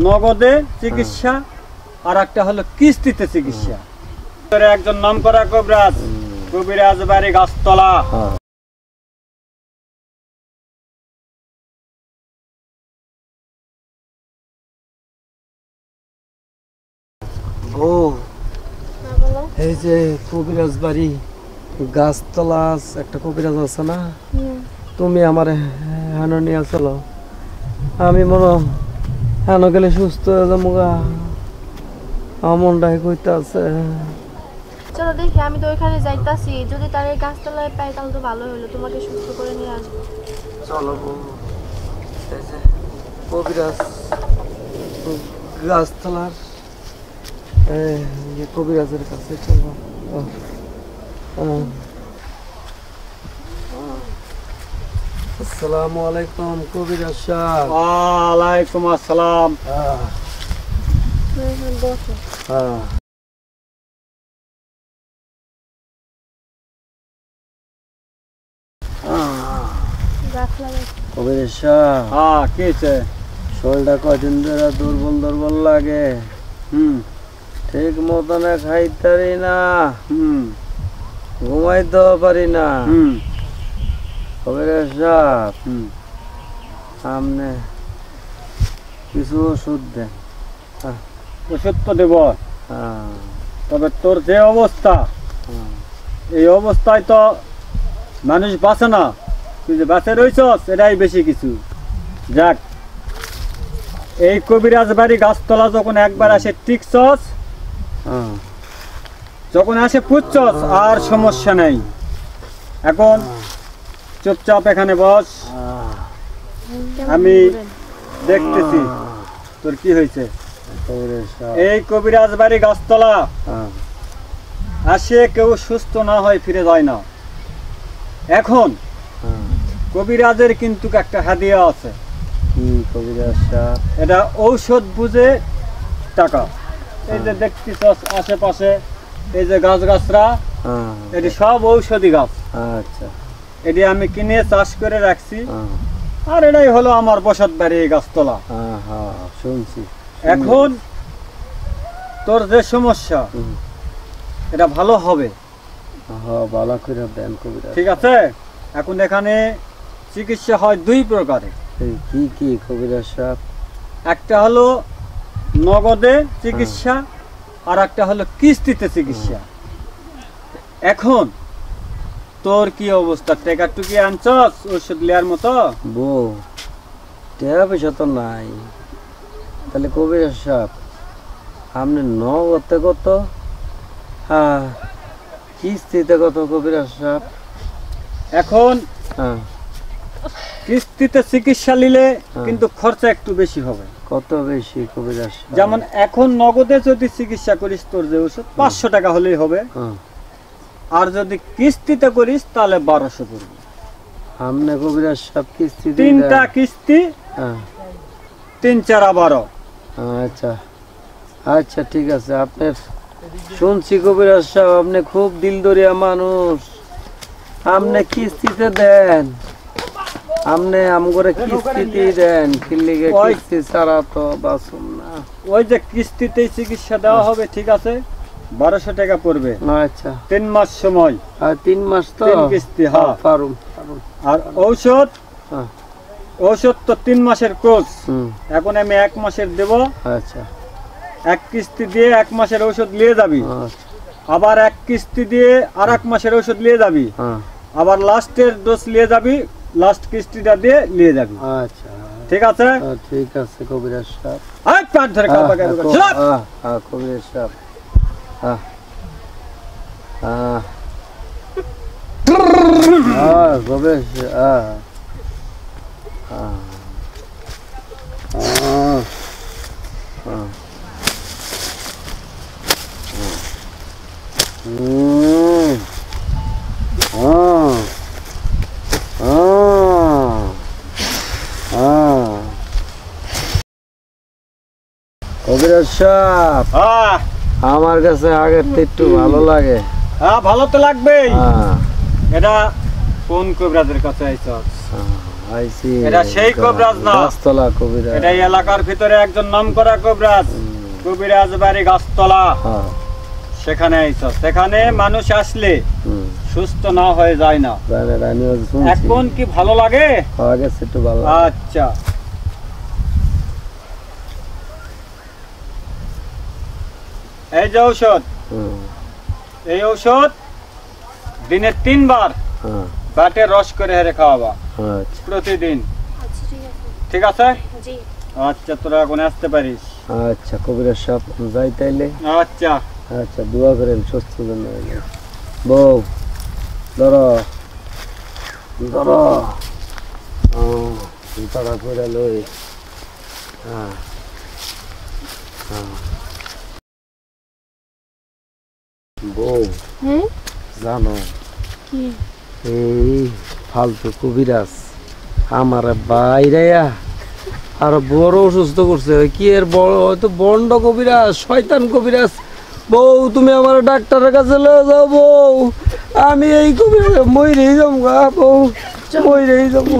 নগদে চিকিৎসা আর একটা হলো কিস্তিতে চিকিৎসা। একজন নামকরা কবিরাজ, কবিরাজ বাড়ি গাছতলা। ও এই যে কবিরাজ বাড়ি গাছতলা একটা কবিরাজ আছে না, তুমি আমার হেন নিয়ে চলো। আমি মনে হেন গেলে সুস্থ হয়ে যাবো গা, আমার মনটাই কইতে আছে। চলো দেখি, আমি তো ওইখানে যাইতাছি, যদি তার এই গাছতলায় পাই তাহলে তো ভালো হলো, তোমাকে সুস্থ করে নিয়ে আসবো। চলো এই যে কবিরাজ গাছতলার কবিরাজের কাছে চলো। আসসালামু আলাইকুম কবিরাজ সাহেব। ওয়ালাইকুম আসসালাম। বসো। কবিরাজ সাহেব, হ্যাঁ কি হয়েছে? শরীরটা কদিন ধরে দুর্বল দুর্বল লাগে। ঠিক মতন খাইতারি না, ঘুমাইতেও পারি না। কবিরাজ সাহেব, সামনে কিছু ওষুধ দেন। ওষুধ তো দেব, তবে তোর যে অবস্থা, এই অবস্থায় তো মানুষ বাঁচে না। তুই যে বাঁচে রইছস এটাই বেশি কিছু। যাক, এই কবিরাজ বাড়ি গাছতলা যখন একবার আসে টিকছস, যখন আসে পুচ্ছস আর সমস্যা নেই। এখন চুপচাপ এখানে বস, আমি দেখতেছি তোর কি হয়েছে। এই কবিরাজ বাড়ি গাছতলা আসে কেউ সুস্থ না হয় ফিরে যায় না। এখন কবিরাজের কিন্তু একটা হাদিয়া আছে। এটা ঔষধ বুঝে টাকা। এই যে দেখতেছস আশেপাশে এই যে গাছ গাছরা, এটি সব ঔষধি গাছ। আচ্ছা, এটি আমি কিনে চাষ করে রাখছি, আর এটাই হলো আমার বসত বাড়ি এই গাছতলা। শুনছি। এখন তোর যে সমস্যা এটা ভালো হবে, ভালো করে দেন কবিরাজ। ঠিক আছে? এখন এখানে চিকিৎসা হয় দুই প্রকারে। কি কি কবিরাজ সাহেব? একটা হলো নগদে চিকিৎসা আর একটা হলো কিস্তিতে চিকিৎসা। এখন তোর কি অবস্থা? টাকা টুকি আনছস ওষুধ নেওয়ার মতো? বউ, টাকা পয়সা তো নাই। তাহলে কবিরাজ সাহেব, আপনি নগদে কত, কিস্তিতে কত কবিরাজ সাহেব? এখন কিস্তিতে চিকিৎসা নিলে কিন্তু খরচা একটু বেশি হবে। কত বেশি কবিরাজ সাহেব? যেমন এখন নগদে যদি চিকিৎসা করিস তোর যে ওষুধ 500 টাকা হলেই হবে, আর যদি কিস্তিতে করিস তাহলে 1200 পড়বে। আপনি কবিরাজ সাহেব কিস্তি তিনটা কিস্তি, 3 4 12। আচ্ছা আচ্ছা, ঠিক আছে। আপনার শুনছি কবিরাজ সাহেব, আপনি খুব দিলদরিয়া মানুষ। আপনি কিস্তিতে দেন, আপনি আমগরে কিস্তিতে দেন। কিল্লিগে কিস্তি ছাড়া তো বাঁচুন না। ওই যে কিস্তিতে চিকিৎসা দেওয়া হবে, ঠিক আছে, 1200 টাকা পড়বে। আচ্ছা, 3 মাস সময়। আর 3 মাস তো 3 কিস্তি। হ্যাঁ, পারুম। আর ঔষধ তো 3 মাসের কোর্স। এখন আমি 1 মাসের দেব। আচ্ছা, 1 কিস্তি দিয়ে 1 মাসের ঔষধ নিয়ে যাবি, আবার 1 কিস্তি দিয়ে আর 1 মাসের ঔষধ নিয়ে যাবি, আবার লাস্টের ডোজ নিয়ে যাবি, লাস্ট কিস্তিটা দিয়ে নিয়ে যাবি। আচ্ছা, ঠিক আছে? ঠিক আছে কবিরাজ সাহেব। পাঁচ ধরে কবিরাজ সাহেব, কবিরাজ সাহেব, আমার কাছে আগের থেকে একটু ভালো লাগে। হ্যাঁ, ভালো তো লাগবেই। এটা কোন কবিরাজের কাছে আইছস? আইছি এটা সেই কবিরাজ না। গাছতলা কবিরাজ। এটা এই এলাকার ভিতরে একজন নামকরা কবিরাজ, কবিরাজ বাড়ি গাছতলা। হ্যাঁ। সেখানে আইছস, সেখানে মানুষ আসলে সুস্থ না হয়ে যায় না। আমিও শুনছি। এখন কি ভালো লাগে? পাওয়া গেছে একটু ভালো। আচ্ছা, এই যে ঔষধ, এই ঔষধ দিনে 3 বার হ্যাঁ। বাটে রস করে হেরে খাওয়াবা আচ্ছা প্রতিদিন, আচ্ছা ঠিক আছে। ঠিক আছে? জি। আচ্ছা, তোরা এখন আসতে পারিস। আচ্ছা কবিরাজ সাহেব যাই তাইলে। আচ্ছা আচ্ছা দোয়া করেন সুস্থ জন্য। বউ ধরো ধরো, তাড়া করে লই। হ্যাঁ বউ হ্যাঁ জানো কি? এই ফালতু কবিরাজ আমার বাইরে আর বড় অসুস্থ করছে। কি এর বড় হয়তো বন্ড কবিরাজ, শয়তান কবিরাজ। বউ তুমি আমার ডাক্তারের কাছে লয়ে যাও বউ, আমি এই কবিরাজ মইরেই যাবো গা বউ, মইরেই যাবো।